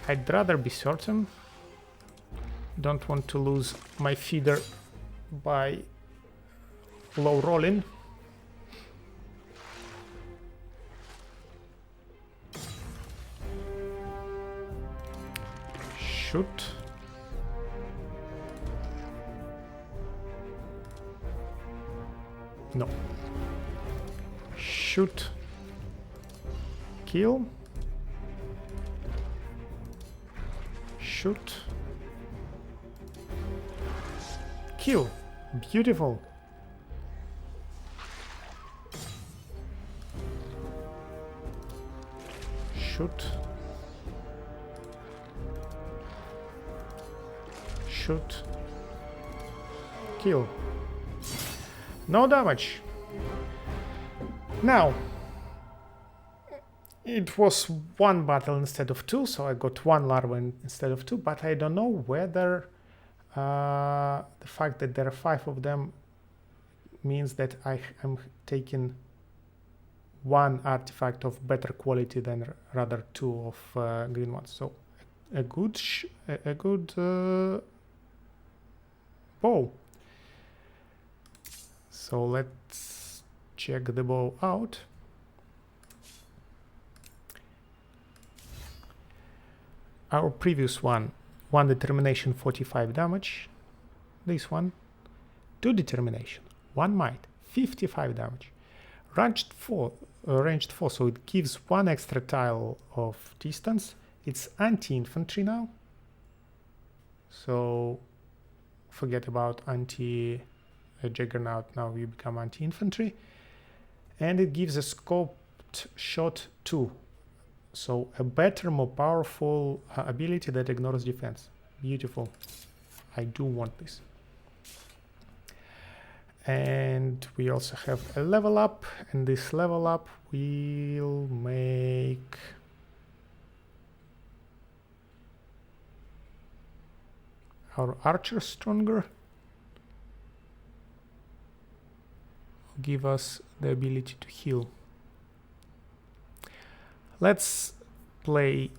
I'd rather be certain. Don't want to lose my feeder by low rolling. Shoot. No. Shoot. Kill. Shoot. Kill. Beautiful. Shoot. Shoot. Kill. No damage. Now, it was one battle instead of two, so I got one larva instead of two, but I don't know whether the fact that there are 5 of them means that I am taking one artifact of better quality than rather 2 of green ones. So a good bow. So let's check the bow out. Our previous one determination, 45 damage. This one, 2 determination, 1 might, 55 damage. Ranged 4, so it gives 1 extra tile of distance. It's anti-infantry now, so forget about anti-juggernaut. Now you become anti-infantry, and it gives a scoped shot 2. So a better, more powerful ability that ignores defense. Beautiful. I do want this. And we also have a level up, and this level up will make our archers stronger. Give us the ability to heal. Let's play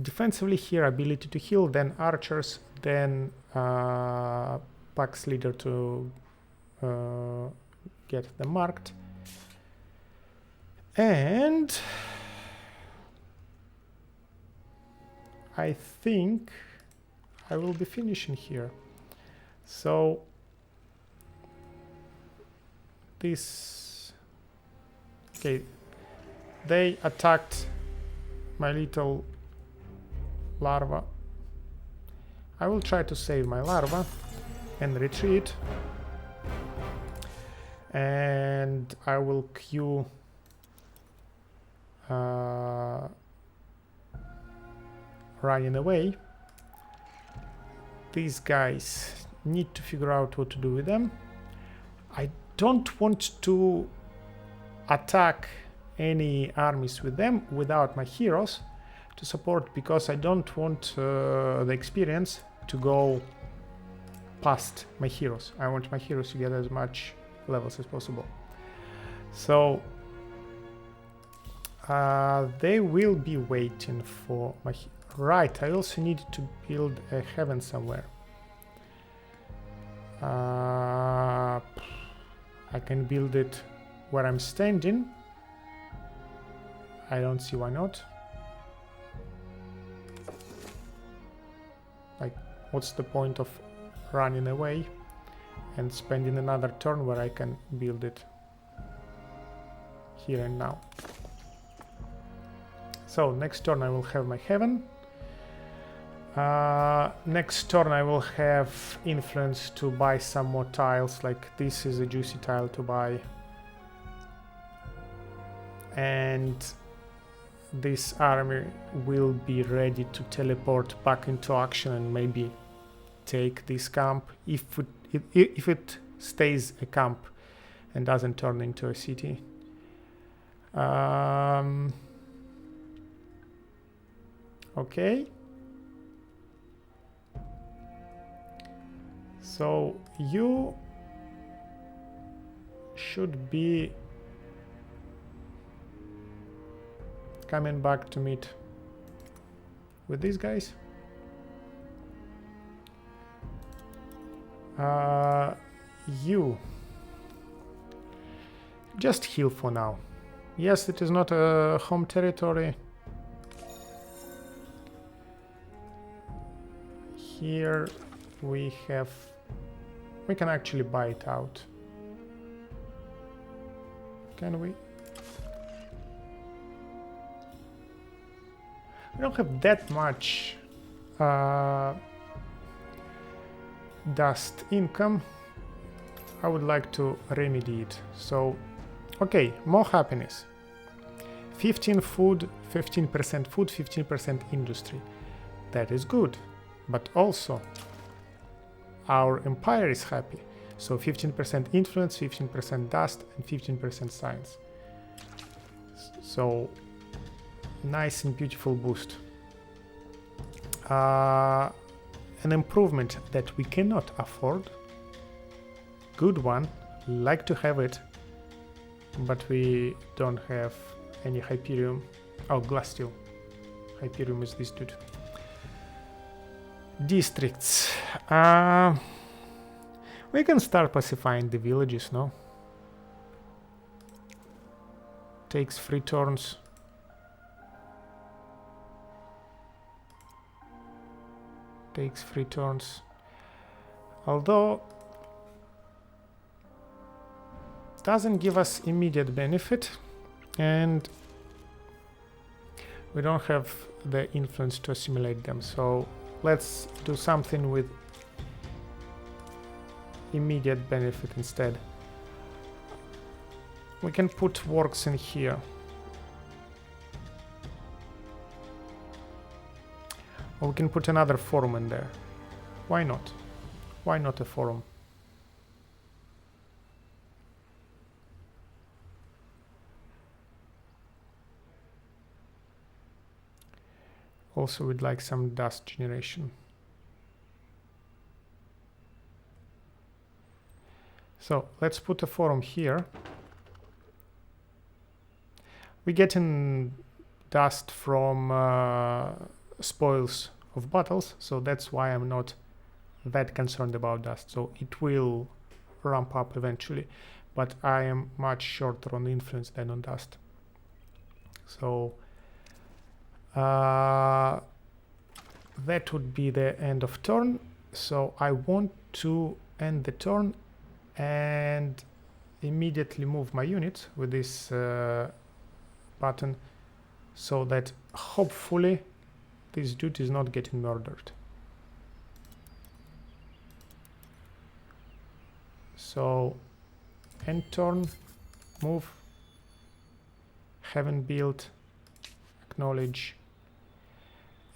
defensively here, ability to heal, then archers, then Pax leader to get them marked. And I think I will be finishing here. So this, okay, they attacked my little larva. I will try to save my larva and retreat, and I will queue running away. These guys need to figure out what to do with them. I don't want to attack any armies with them without my heroes to support, because I don't want the experience to go past my heroes. I want my heroes to get as much levels as possible. So they will be waiting for my... Right, I also need to build a heaven somewhere. I can build it where I'm standing. I don't see why not. Like, what's the point of running away and spending another turn where I can build it here and now? So next turn I will have my heaven. Next turn I will have influence to buy some more tiles, like this is a juicy tile to buy. And this army will be ready to teleport back into action and maybe take this camp if it stays a camp and doesn't turn into a city. Okay. So you should be coming back to meet with these guys. You just heal for now. Yes, it is not a home territory. Here we can actually buy it out. Can we? We don't have that much dust income. I would like to remedy it. So, okay, more happiness. 15 food, 15% food, 15% industry. That is good. But also, our empire is happy. So 15% influence, 15% dust, and 15% science. So, nice and beautiful boost. An improvement that we cannot afford. Good one, like to have it, but we don't have any Hyperium. Oh, glass steel. Hyperium is this dude. Districts. We can start pacifying the villages, no? Takes 3 turns. Takes 3 turns. Although doesn't give us immediate benefit, and we don't have the influence to assimilate them. So let's do something with immediate benefit instead. We can put works in here. Or we can put another forum in there. Why not? Why not a forum? Also, we'd like some dust generation. So let's put a forum here. We get in dust from spoils of battles, so that's why I'm not that concerned about dust. So it will ramp up eventually, but I am much shorter on influence than on dust. So that would be the end of turn. So I want to end the turn and immediately move my unit with this button, so that hopefully this dude is not getting murdered. So end turn, move, haven't built, acknowledge,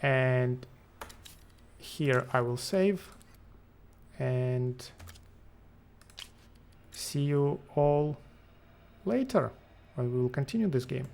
and here I will save and see you all later. and we will continue this game.